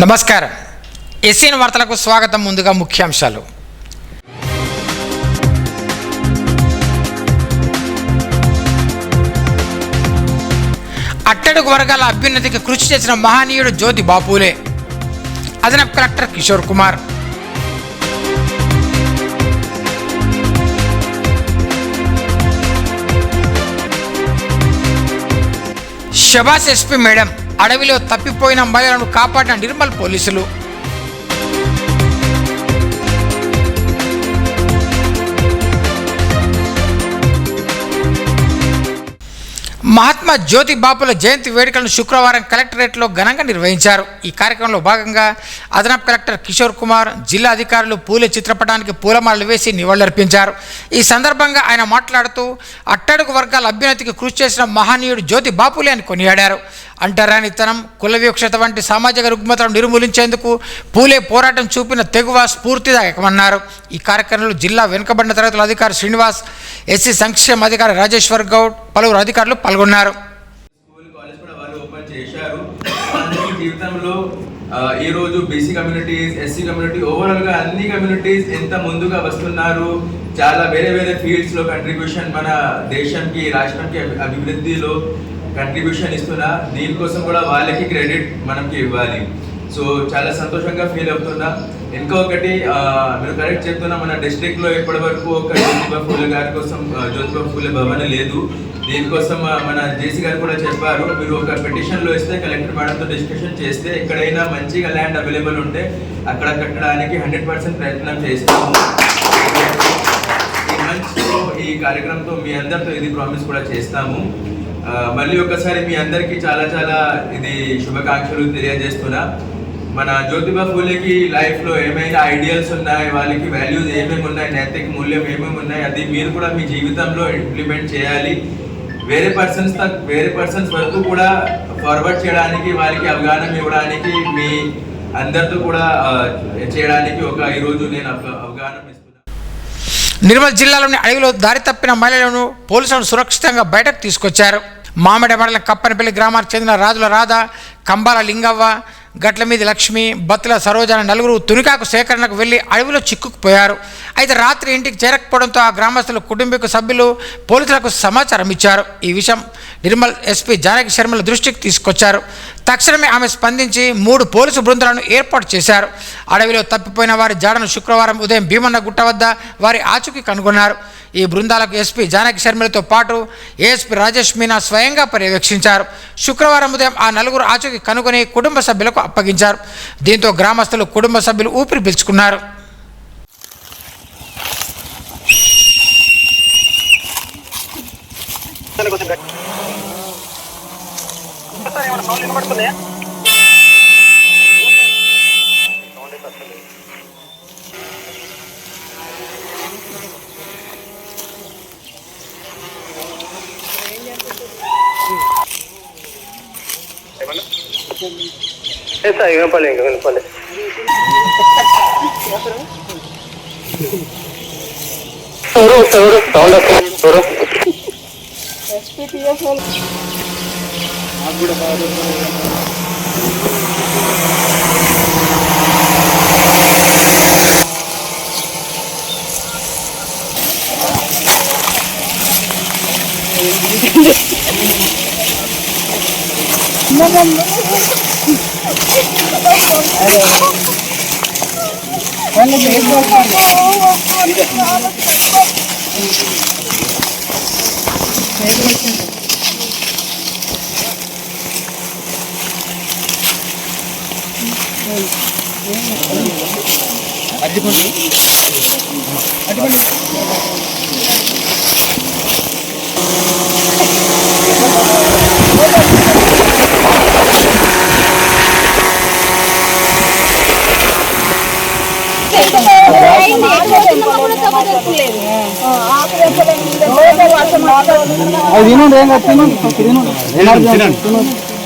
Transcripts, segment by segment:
నమస్కారం. ఎస్ఎన్ వార్తలకు స్వాగతం. ముందుగా ముఖ్యాంశాలు. అట్టడుగు వర్గాల అభ్యున్నతికి కృషి చేసిన మహనీయుడు జ్యోతి బాపులే. అదనపు కలెక్టర్ కిషోర్ కుమార్. షబాస్ ఎస్పీ మేడం. అడవిలో తప్పిపోయిన మహిళలను కాపాడిన నిర్మల్ పోలీసులు. మహాత్మా జ్యోతి బాపుల జయంతి వేడుకలను శుక్రవారం కలెక్టరేట్లో ఘనంగా నిర్వహించారు. ఈ కార్యక్రమంలో భాగంగా అదనపు కలెక్టర్ కిషోర్ కుమార్, జిల్లా అధికారులు పూలే చిత్రపటానికి పూలమాలలు వేసి నివాళులర్పించారు. ఈ సందర్భంగా ఆయన మాట్లాడుతూ అట్టడుగు వర్గాల అభ్యున్నతికి కృషి చేసిన మహనీయుడు జ్యోతి బాపులే అని కొనియాడారు. అంటరానితనం, కుల వివక్షత వంటి సామాజిక రుగ్మతలను నిర్మూలించేందుకు పూలే పోరాటం చూపిన తెగువ స్ఫూర్తిదాయకమన్నారు. ఈ కార్యక్రమంలో జిల్లా వెనుకబడిన తరగతుల అధికారి శ్రీనివాస్, ఎస్సీ సంక్షేమ అధికారి రాజేశ్వర్ గౌడ్, పలువురు అధికారులు పాల్గొన్నారు. ఈ రోజు BC communities, SC community, overall గా అన్ని కమ్యూనిటీస్ ఎంత ముందుగా వస్తున్నారు. చాలా వేరే వేరే ఫీల్డ్స్ లో కంట్రిబ్యూషన్, మన దేశానికి, రాష్ట్రానికి అభివృద్ధిలో కంట్రిబ్యూషన్ ఇస్తున్నా. దీనికోసం కూడా వాళ్ళకి క్రెడిట్ మనకి ఇవ్వాలి. సో చాలా సంతోషంగా ఫీల్ అవుతున్నా. ఇంకొకటి మీరు కరెక్ట్ చెప్తున్నా, మన డిస్ట్రిక్ట్ లో ఇప్పటి వరకు ఒక జ్యోతిబా ఫూలే గారి కోసం జ్యోతిబా ఫూలే భవన్ లేదు. దీనికోసం మన జేసీ గారు కూడా చెప్పారు, మీరు ఒక పిటిషన్ లో ఇస్తే కలెక్టర్ మేడంతో డిస్కషన్ చేస్తే ఎక్కడైనా మంచిగా ల్యాండ్ అవైలబుల్ ఉంటే అక్కడ కట్టడానికి 100% ప్రయత్నం చేస్తాము. ఈ మంచిలో ఈ కార్యక్రమంతో మీ అందరితో ఇది ప్రామిస్ కూడా చేస్తాము. మళ్ళీ ఒకసారి మీ అందరికీ చాలా చాలా ఇది శుభాకాంక్షలు తెలియజేస్తున్నా. మన జ్యోతిబా ఫూలేకి లైఫ్లో ఏమైనా ఐడియల్స్ ఉన్నాయి, వాళ్ళకి వాల్యూస్ ఏమేమి ఉన్నాయి, నైతిక మూల్యం ఏమేమి ఉన్నాయి, అది మీరు కూడా మీ జీవితంలో ఇంప్లిమెంట్ చేయాలి. వేరే పర్సన్స్ వరకు కూడా ఫార్వర్డ్ చేయడానికి, వాళ్ళకి అవగాహన ఇవ్వడానికి, మీ అందరితో కూడా చేయడానికి ఈరోజు నేను అవగాహన ఇస్తున్నాను. నిర్మల్ జిల్లాలోని అడవిలో దారి తప్పిన మహిళలను పోలీసులను సురక్షితంగా బయటకు తీసుకొచ్చారు. మామిడి మండలం కప్పనపల్లి గ్రామానికి చెందిన రాజుల రాధ, కంబాల లింగవ్వ, గట్లమీది లక్ష్మి, బత్తుల సరోజ నలుగురు తునికాకు సేకరణకు వెళ్లి అడవిలో చిక్కుకుపోయారు. అయితే రాత్రి ఇంటికి చేరకపోవడంతో ఆ గ్రామస్తులు, కుటుంబీకు సభ్యులు పోలీసులకు సమాచారం ఇచ్చారు. ఈ విషయం నిర్మల్ ఎస్పీ జానకి శర్మల దృష్టికి తీసుకొచ్చారు. తక్షణమే ఆమె స్పందించి 3 పోలీసు బృందాలను ఏర్పాటు చేశారు. అడవిలో తప్పిపోయిన వారి జాడను శుక్రవారం ఉదయం భీమన్న గుట్ట వద్ద వారి ఆచూకీ కనుగొన్నారు. ఈ బృందాలకు ఎస్పీ జానకి శర్మలతో పాటు ఏఎస్పీ రాజేష్ మీనా స్వయంగా పర్యవేక్షించారు. శుక్రవారం ఉదయం ఆ నలుగురు ఆచూకీ కనుగొని కుటుంబ సభ్యులకు అప్పగించారు. దీంతో గ్రామస్తులు, కుటుంబ సభ్యులు ఊపిరి పీల్చుకున్నారు. వినపలే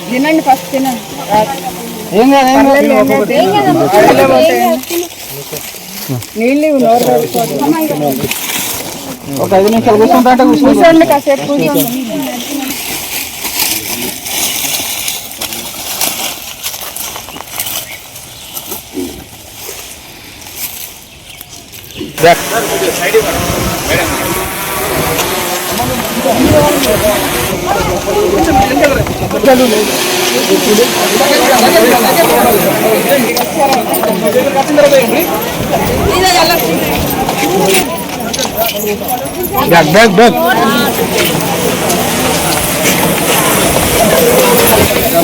తినండి, ఫస్ట్ తినండి. ఏం నీళ్ళు ఒక 5 నిమిషాలు కూర్చుంటే కూర్చోండి కాసేపు.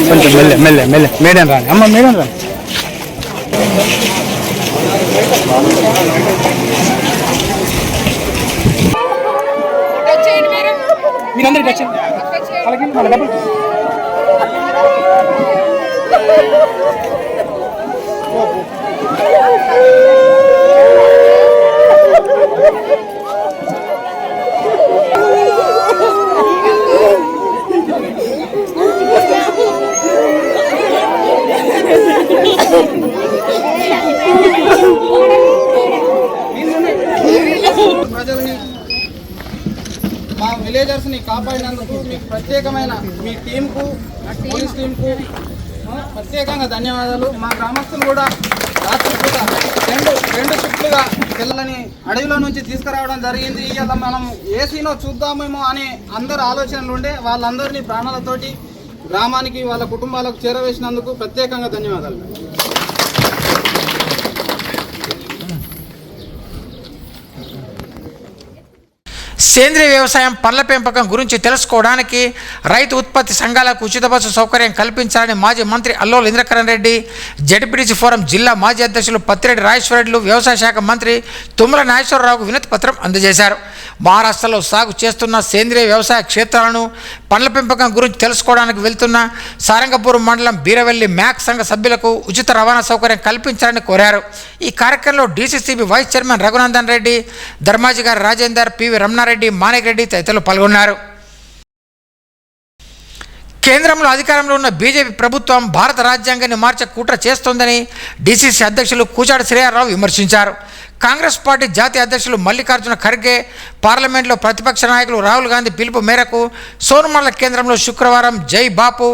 కొంచెం మెల్లె మెల్లె మెల్లె మేడం రాని అమ్మ మేడం రాని మీరందరికీ వచ్చింది అలాగే మన డబ్బులు ప్రజల్ని మా విలేజర్స్ని కాపాడినందుకు మీకు ప్రత్యేకమైన మీ టీంకు పోలీస్ టీంకు ప్రత్యేకంగా ధన్యవాదాలు. మా గ్రామస్తులు కూడా రాత్రిపూట రెండు షిఫ్ట్లుగా పిల్లలని అడవిలో నుంచి తీసుకురావడం జరిగింది. ఇలా మనం ఏసీనో చూద్దామేమో అనే అందరు ఆలోచనలు ఉండే వాళ్ళందరినీ ప్రాణాలతోటి గ్రామానికి వాళ్ళ కుటుంబాలకు చేరవేసినందుకు ప్రత్యేకంగా ధన్యవాదాలు. సేంద్రీయ వ్యవసాయం పండ్ల పెంపకం గురించి తెలుసుకోవడానికి రైతు ఉత్పత్తి సంఘాలకు ఉచిత బస్సు సౌకర్యం కల్పించాలని మాజీ మంత్రి అల్లోల ఇంద్రకరణ్ రెడ్డి, జడ్పీటీసీ ఫోరం జిల్లా మాజీ అధ్యక్షులు పత్తిరెడ్డి రాజేశ్వరరెడ్డిలు వ్యవసాయ శాఖ మంత్రి తుమ్మల నాగేశ్వరరావుకు వినతి పత్రం అందజేశారు. మహారాష్ట్రలో సాగు చేస్తున్న సేంద్రీయ వ్యవసాయ క్షేత్రాలను పండ్ల పెంపకం గురించి తెలుసుకోవడానికి వెళ్తున్న సారంగపూర్ మండలం బీరవెల్లి మ్యాక్ సంఘ సభ్యులకు ఉచిత రవాణా సౌకర్యం కల్పించాలని కోరారు. ఈ కార్యక్రమంలో DCCB vice chairman Raghunandan Reddy, Dharmaji గారి రాజేందర్, పివి రమణారెడ్డి, మాణిక్ రెడ్డి తదితరులు పాల్గొన్నారు. కేంద్రంలో అధికారంలో ఉన్న బీజేపీ ప్రభుత్వం భారత రాజ్యాంగాన్ని మార్చే కుట్ర చేస్తోందని డీసీసీ అధ్యక్షులు కూచాడు శ్రీహరిరావు విమర్శించారు. కాంగ్రెస్ పార్టీ జాతీయ అధ్యక్షులు మల్లికార్జున ఖర్గే, పార్లమెంట్లో ప్రతిపక్ష నాయకులు రాహుల్ గాంధీ పిలుపు మేరకు సోనుమల్ల కేంద్రంలో శుక్రవారం జై బాపు,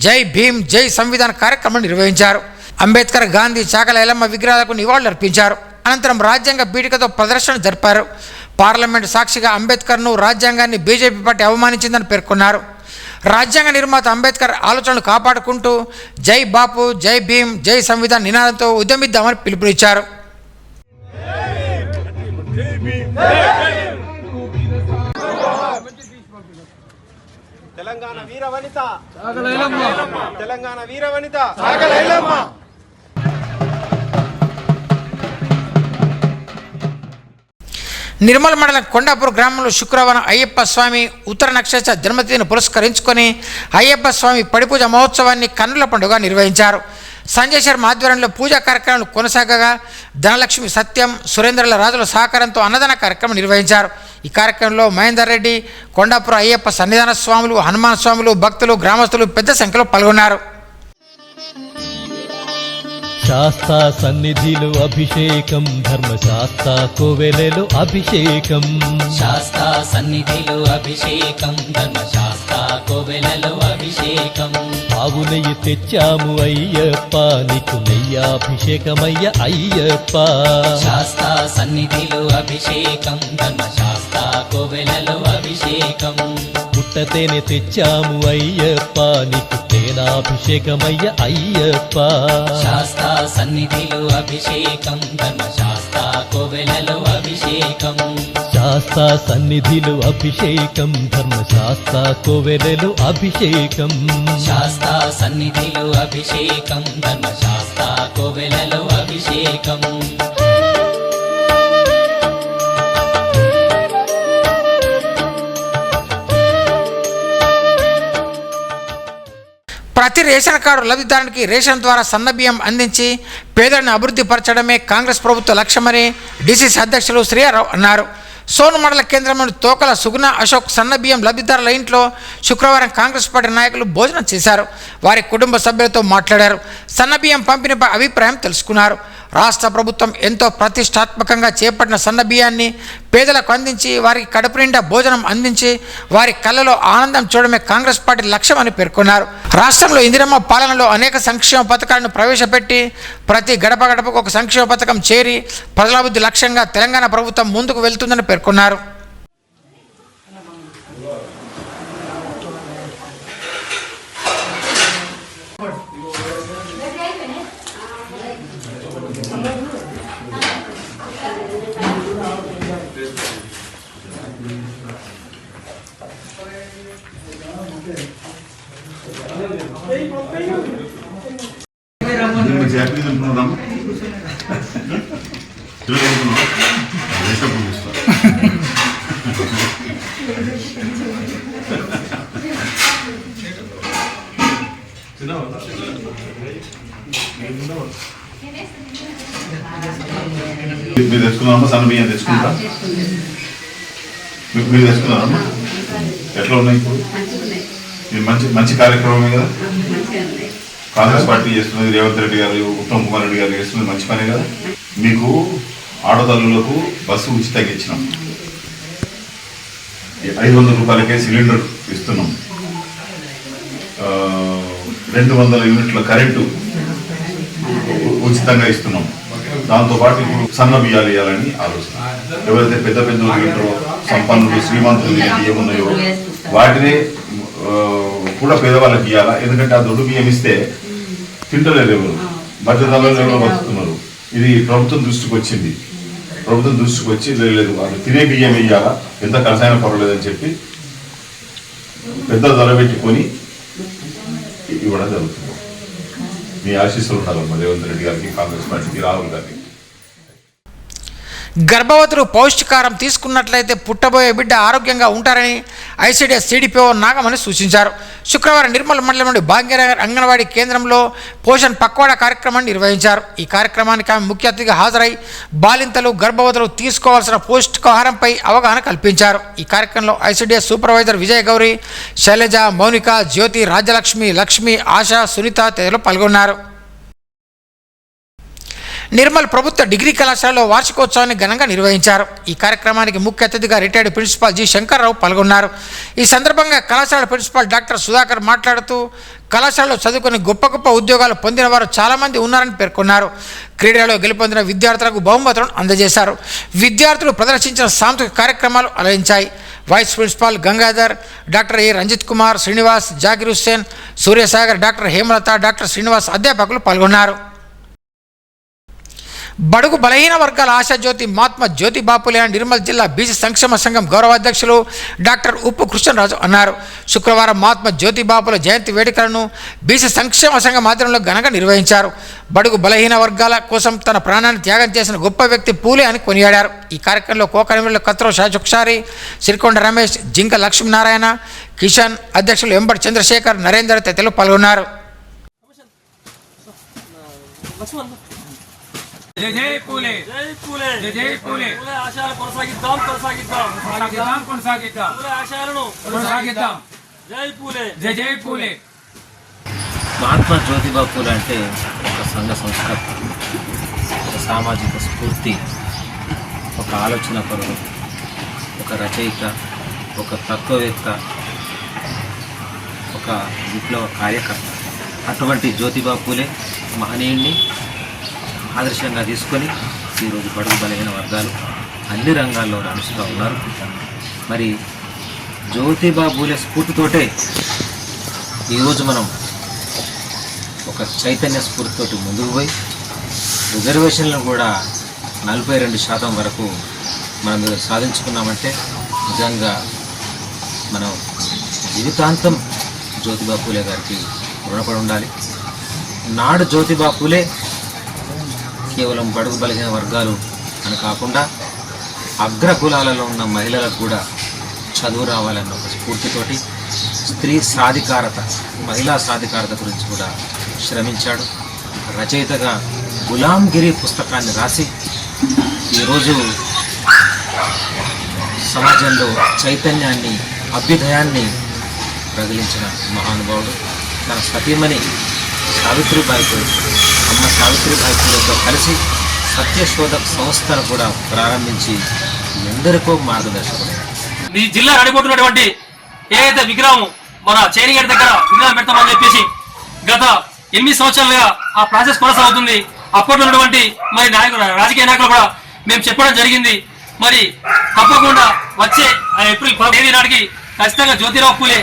జై భీమ్, జై సంవిధాన్ కార్యక్రమం నిర్వహించారు. అంబేద్కర్, గాంధీ, చాకల ఎల్లమ్మ విగ్రహాలకు నివాళులర్పించారు. అనంతరం రాజ్యాంగ పీఠికతో ప్రదర్శన జరిపారు. పార్లమెంటు సాక్షిగా అంబేద్కర్ను, రాజ్యాంగాన్ని బీజేపీ పార్టీ అవమానించిందని పేర్కొన్నారు. రాజ్యాంగ నిర్మాత అంబేద్కర్ ఆలోచనలు కాపాడుకుంటూ జై బాపు, జై భీమ్, జై సంవిధాన్ నినాదంతో ఉద్యమిద్దామని పిలుపునిచ్చారు. తెలంగాణ వీర వనిత తెలంగాణ వీర వనిత సాగలైలమ్మ. నిర్మల్ మండలం కొండాపూర్ గ్రామంలో శుక్రవారం అయ్యప్ప స్వామి ఉత్తర నక్షత్ర జన్మదిన పురస్కరించుకొని అయ్యప్ప స్వామి పడిపూజ మహోత్సవాన్ని కన్నుల పండుగ నిర్వహించారు. సంజయ్ శర్మ ఆధ్వర్యంలో పూజా కార్యక్రమాలు కొనసాగగా ధనలక్ష్మి, సత్యం, సురేంద్రల రాజుల సహకారంతో అన్నదాన కార్యక్రమం నిర్వహించారు. ఈ కార్యక్రమంలో మహేందర్ రెడ్డి, కొండాపూర్ అయ్యప్ప సన్నిధాన స్వాములు, హనుమాన్ స్వాములు, భక్తులు, గ్రామస్తులు పెద్ద సంఖ్యలో పాల్గొన్నారు. శాస్తా సన్నిధిలో అభిషేకం, ధర్మశాస్త్ర కోవెలలో అభిషేకం. శాస్త్ర సన్నిధిలో అభిషేకం, ధర్మశాస్త్ర కోవెలలో అభిషేకం. ఆవు నెయ్యి తెచ్చాము అయ్యప్ప, నీకు నెయ్యాభిషేకమయ్య అయ్యప్ప. శాస్త్ర సన్నిధిలో అభిషేకం, ధర్మశాస్త్ర కోవెలలో అభిషేకం. పుట్టతేనె తెచ్చాము అయ్యప్ప, నీకు తేనాభిషేకమయ్య అయ్యప్ప. శాస్త్ర సన్నిధిలో అభిషేకం, ధర్మశాస్త్ర కోవెలలో అభిషేకం. శాస్త్ర సన్నిధిలో అభిషేకం, ధర్మశాస్త్ర కోవెలలో అభిషేకం. శాస్త్ర సన్నిధిలో అభిషేకం, ధర్మశాస్త్ర కోవెలలో అభిషేకం. ప్రతి రేషన్ కార్డు లబ్ధిదారునికి రేషన్ ద్వారా సన్నబియ్యం అందించి పేదలను అభివృద్ధి పరచడమే కాంగ్రెస్ ప్రభుత్వ లక్ష్యమని డీసీసీ అధ్యక్షులు శ్రీహరిరావు అన్నారు. సోను మండల కేంద్రంలోని తోకల సుగుణ అశోక్ సన్నబియ్యం లబ్ధిదారుల ఇంట్లో శుక్రవారం కాంగ్రెస్ పార్టీ నాయకులు భోజనం చేశారు. వారి కుటుంబ సభ్యులతో మాట్లాడారు. సన్నబియ్యం పంపిణీపై అభిప్రాయం తెలుసుకున్నారు. రాష్ట్ర ప్రభుత్వం ఎంతో ప్రతిష్టాత్మకంగా చేపట్టిన సన్న బియ్యాన్ని పేదలకు అందించి వారికి కడుపు నిండా భోజనం అందించి వారి కళ్ళలో ఆనందం చూడడమే కాంగ్రెస్ పార్టీ లక్ష్యం అని పేర్కొన్నారు. రాష్ట్రంలో ఇందిరమ్మ పాలనలో అనేక సంక్షేమ పథకాలను ప్రవేశపెట్టి ప్రతి గడప గడపకు ఒక సంక్షేమ పథకం చేరి ప్రజలాభివృద్ధి లక్ష్యంగా తెలంగాణ ప్రభుత్వం ముందుకు వెళ్తుందని పేర్కొన్నారు. మీరు తెచ్చుకున్నారమ్మా, సన్న బియ్యం తెచ్చుకుంటా మీరు తెచ్చుకున్నారమ్మా? ఎట్లా ఉన్నాయి ఇప్పుడు? ఇది మంచి మంచి కార్యక్రమమే కదా. కాంగ్రెస్ పార్టీ చేస్తున్నది, రేవంత్ రెడ్డి గారు, ఉత్తమ్ కుమార్ రెడ్డి గారు చేస్తున్నది మంచి పనే కదా. మీకు ఆడతల్లులకు బస్సు ఉచితంగా ఇచ్చినాం, 500 రూపాయలకే సిలిండర్ ఇస్తున్నాం, 200 యూనిట్ల కరెంటు ఉచితంగా ఇస్తున్నాం. దాంతోపాటు ఇప్పుడు సన్న బియ్యాలు ఇవ్వాలని ఆలోచన. ఎవరైతే పెద్ద పెద్ద ఉంటారో, సంపన్నులు, శ్రీమంతులు ఏమున్నాయో వాటినే కూడా పేదవాళ్ళకి ఇవ్వాలా. ఎందుకంటే ఆ దొడ్డు బియ్యం ఇస్తే తింటలేదు ఎవరు, మధ్యతరంలో ఎవరు బతుకుతున్నారు. ఇది ప్రభుత్వం దృష్టికి వచ్చింది. ప్రభుత్వం దృష్టికి వచ్చి లేదు అది తినే బియ్యం ఇవ్వాలా, ఎంత కరసాయన పర్వాలేదని చెప్పి పెద్ద ధర పెట్టుకొని ఇవ్వడం జరుగుతుంది. మీ ఆశీస్సులు ఉండాలమ్మా రేవంత్ రెడ్డి గారికి, కాంగ్రెస్ పార్టీకి, రాహుల్ గారికి. గర్భవతులు పౌష్టికారం తీసుకున్నట్లయితే పుట్టబోయే బిడ్డ ఆరోగ్యంగా ఉంటారని ఐసిడిఎస్ సిడిపిఓ నాగమణి సూచించారు. శుక్రవారం నిర్మల్ మండలం నుండి భాగ్యనగర్ అంగన్వాడీ కేంద్రంలో పోషణ్ పక్వాడా కార్యక్రమాన్ని నిర్వహించారు. ఈ కార్యక్రమానికి ఆమె ముఖ్య అతిథిగా హాజరై బాలింతలు, గర్భవతులు తీసుకోవాల్సిన పౌష్టికాహారంపై అవగాహన కల్పించారు. ఈ కార్యక్రమంలో ఐసిడిఎస్ సూపర్వైజర్ విజయ్ గౌరి, శైలజ, మౌనిక, జ్యోతి, రాజ్యలక్ష్మి, లక్ష్మి, ఆశ, సునీత తదితరులు పాల్గొన్నారు. నిర్మల్ ప్రభుత్వ డిగ్రీ కళాశాలలో వార్షికోత్సవాన్ని ఘనంగా నిర్వహించారు. ఈ కార్యక్రమానికి ముఖ్య అతిథిగా రిటైర్డ్ ప్రిన్సిపాల్ జి శంకర్రావు పాల్గొన్నారు. ఈ సందర్భంగా కళాశాల ప్రిన్సిపాల్ డాక్టర్ సుధాకర్ మాట్లాడుతూ కళాశాలలో చదువుకుని గొప్ప గొప్ప ఉద్యోగాలు పొందిన వారు చాలామంది ఉన్నారని పేర్కొన్నారు. క్రీడలలో గెలుపొందిన విద్యార్థులకు బహుమతులను అందజేశారు. విద్యార్థులు ప్రదర్శించిన సాంస్కృతిక కార్యక్రమాలు అలరించాయి. Vice principal Gangadhar, doctor A Ranjith Kumar, Srinivas, Zakir Hussain, Suryasagar, doctor Hemalatha, doctor Srinivas అధ్యాపకులు పాల్గొన్నారు. బడుగు బలహీన వర్గాల ఆశాజ్యోతి మహాత్మా జ్యోతి బాపులే నిర్మల్ జిల్లా బీసీ సంక్షేమ సంఘం గౌరవాధ్యక్షులు డాక్టర్ ఉప్పు కృష్ణరాజు అన్నారు. శుక్రవారం మహాత్మా జ్యోతి బాపుల జయంతి వేడుకలను బీసీ సంక్షేమ సంఘం ఆధ్వర్యంలో ఘనంగా నిర్వహించారు. బడుగు బలహీన వర్గాల కోసం తన ప్రాణాన్ని త్యాగం చేసిన గొప్ప వ్యక్తి పూలే అని కొనియాడారు. ఈ కార్యక్రమంలో కోకనమిల్లు కత్రో షాచుక్షారి, సిరికొండ రమేష్, జింక లక్ష్మీనారాయణ, కిషన్, అధ్యక్షులు ఎంబడి చంద్రశేఖర్, నరేందర్ తదితరులు పాల్గొన్నారు. జై జై పూలే, జై పూలే, జై జై పూలే. పూలే ఆశయాలను కొనసాగిద్దాం, పూలే ఆశయాలను కొనసాగిద్దాం. జై పూలే, జై జై పూలే. మహాత్మా జ్యోతిబా పూలే అంటే ఒక సంఘ సంస్కర్త, ఒక సామాజిక స్ఫూర్తి, ఒక ఆలోచన పరుడు, ఒక రచయిత, ఒక తత్వవేత్త, ఒక విప్లవ కార్యకర్త. అటువంటి జ్యోతిబా పూలే మహనీయుణ్ణి ఆదర్శంగా తీసుకొని ఈరోజు బడుగు బలహీన వర్గాలు అన్ని రంగాల్లో రాణిస్తూ ఉన్నారు. మరి జ్యోతిబా పూలే స్ఫూర్తితోటే ఈరోజు మనం ఒక చైతన్య స్ఫూర్తితోటి ముందుకు పోయి రిజర్వేషన్లను కూడా 42% వరకు మనం సాధించుకున్నామంటే నిజంగా మనం జీవితాంతం జ్యోతిబా పూలే గారికి రుణపడి ఉండాలి. నాడు జ్యోతిబా పూలే కేవలం బడుగు బలహీన వర్గాలు అని కాకుండా అగ్ర కులాలలో ఉన్న మహిళలకు కూడా చదువు రావాలన్న ఒక స్ఫూర్తితోటి స్త్రీ సాధికారత, మహిళా సాధికారత గురించి కూడా శ్రమించాడు. రచయితగా గులాంగిరి పుస్తకాన్ని రాసి ఈరోజు సమాజంలో చైతన్యాన్ని, అభ్యుదయాన్ని రగిలించిన మహానుభావుడు. తన సతీమణి సావిత్రిబాయితో, అమ్మ సావిత్రిబాయి పూలేతో కలిసి సత్యశోధక్ సంస్థను కూడా ప్రారంభించి ఎందరికో మార్గదర్శకుడు. ఈ జిల్లా నడిపోతున్నటువంటి ఏదైతే విగ్రహం మన చేనిగేట దగ్గర విగ్రహం పెడతామని చెప్పేసి గత 8 సంవత్సరాలుగా ఆ ప్రాసెస్ కొనసాగుతుంది. అప్పట్లో ఉన్నటువంటి మరి నాయకులు, రాజకీయ నాయకులు కూడా మేము చెప్పడం జరిగింది. మరి తప్పకుండా వచ్చే ఏప్రిల్ 10 నాటికి ఖచ్చితంగా జ్యోతిరావు పూలే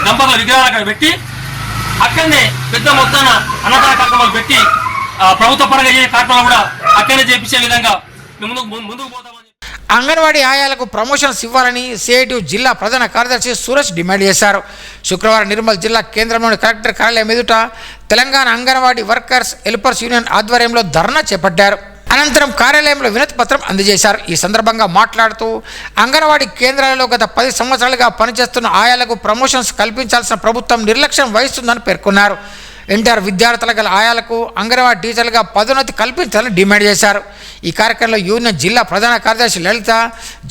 దంపతుల విగ్రహాలు అక్కడ పెట్టి అక్కడనే పెద్ద మొత్తాన అన్నదాన కార్యక్రమాలు పెట్టి ప్రభుత్వ పరంగా ఏ కార్యక్రమాలు కూడా అక్కడనే చేపించే విధంగా ముందుకు పోతామని. అంగన్వాడీ ఆయాలకు ప్రమోషన్స్ ఇవ్వాలని సిఐటి జిల్లా ప్రధాన కార్యదర్శి సురేష్ డిమాండ్ చేశారు. శుక్రవారం నిర్మల్ జిల్లా కేంద్రంలోని కలెక్టర్ కార్యాలయం ఎదుట Telangana anganwadi workers helpers union ఆధ్వర్యంలో ధర్నా చేపట్టారు. అనంతరం కార్యాలయంలో వినతి పత్రం అందజేశారు. ఈ సందర్భంగా మాట్లాడుతూ అంగన్వాడీ కేంద్రాలలో గత 10 సంవత్సరాలుగా పనిచేస్తున్న ఆయాలకు ప్రమోషన్స్ కల్పించాల్సిన ప్రభుత్వం నిర్లక్ష్యం వహిస్తుందని పేర్కొన్నారు. ఇంటర్ విద్యార్థుల గల ఆయాలకు అంగన్వాడీ టీచర్లుగా పదోన్నతి కల్పించాలని డిమాండ్ చేశారు. ఈ కార్యక్రమంలో యూనియన్ జిల్లా ప్రధాన కార్యదర్శి లలిత,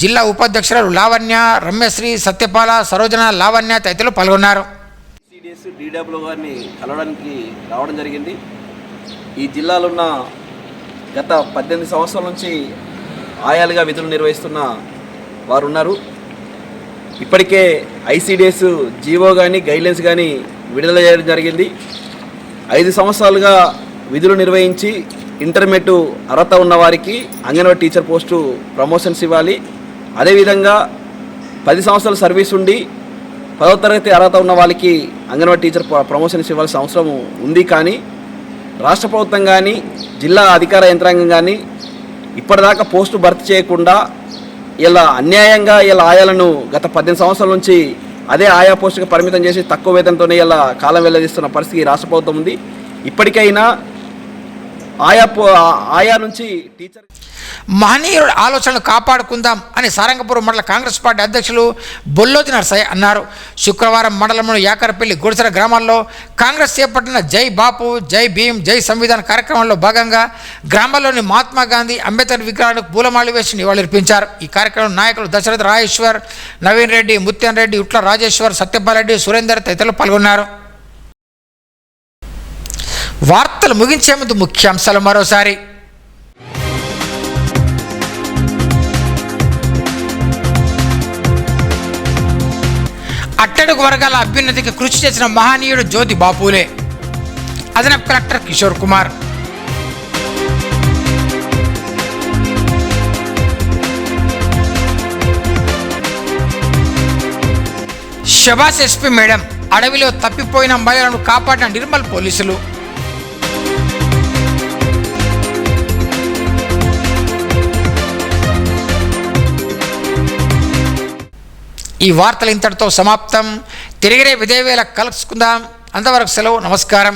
జిల్లా ఉపాధ్యక్షురాలు లావణ్య, రమ్యశ్రీ, సత్యపాల, సరోజన, లావణ్య తదితరులు పాల్గొన్నారు. DW గారిని కలవడానికి రావడం జరిగింది. ఈ జిల్లాలో ఉన్న గత 18 సంవత్సరాల నుంచి ఆయాలుగా విధులు నిర్వహిస్తున్న వారు ఉన్నారు. ఇప్పటికే ICDS జీవో కానీ గైడ్లైన్స్ కానీ విడుదల చేయడం జరిగింది. 5 సంవత్సరాలుగా విధులు నిర్వహించి ఇంటర్మీడియట్ అర్హత ఉన్న వారికి అంగన్వాడీ టీచర్ పోస్టు ప్రమోషన్స్ ఇవ్వాలి. అదేవిధంగా 10 సంవత్సరాల సర్వీస్ ఉండి 10వ తరగతి అర్హత ఉన్న వాళ్ళకి అంగన్వాడీ టీచర్ ప్రమోషన్స్ ఇవ్వాల్సిన అవసరం ఉంది. కానీ రాష్ట్ర ప్రభుత్వం కానీ జిల్లా అధికార యంత్రాంగం కానీ ఇప్పటిదాకా పోస్టు భర్తీ చేయకుండా ఇలా అన్యాయంగా ఇలా ఆయాలను గత 18 సంవత్సరాల నుంచి అదే ఆయా పోస్టుకు పరిమితం చేసి తక్కువ వేతనంతోనే ఇలా కాలం వెల్లదీస్తున్న పరిస్థితి రాష్ట్ర ప్రభుత్వం ఉంది. ఇప్పటికైనా ఆయా నుంచి టీచర్ మహనీయుల ఆలోచనలు కాపాడుకుందాం అని సారంగపూర్ మండల కాంగ్రెస్ పార్టీ అధ్యక్షులు బొల్లోజి నర్సయ్య అన్నారు. శుక్రవారం మండలంలోని యాకరపల్లి, గుడిసెర గ్రామాల్లో కాంగ్రెస్ చేపట్టిన జై బాపు, జై భీమ్, జై సంవిధాన్ కార్యక్రమంలో భాగంగా గ్రామాల్లోని మహాత్మా గాంధీ, అంబేద్కర్ విగ్రహాలకు పూలమాలలు వేసి నివాళులర్పించారు. ఈ కార్యక్రమంలో నాయకులు దశరథ రాజేశ్వర్, నవీన్ రెడ్డి, ముత్యాన్ రెడ్డి, ఉట్ల రాజేశ్వర్, సత్యపాల్ రెడ్డి, సురేందర్ తదితరులు పాల్గొన్నారు. వార్తలు ముగించే ముందు ముఖ్యాంశాలు మరోసారి. అట్టడుగు వర్గాల అభ్యున్నతికి కృషి చేసిన మహనీయుడు జ్యోతి బాపులే. అదనపు కలెక్టర్ కిషోర్ కుమార్. షబాస్ ఎస్పీ మేడం, అడవిలో తప్పిపోయిన మహిళలను కాపాడిన నిర్మల్ పోలీసులు. ఈ వార్తలు ఇంతటితో సమాప్తం. తిరిగిరే విదేవేళ కలుసుకుందాం. అంతవరకు సెలవు. నమస్కారం.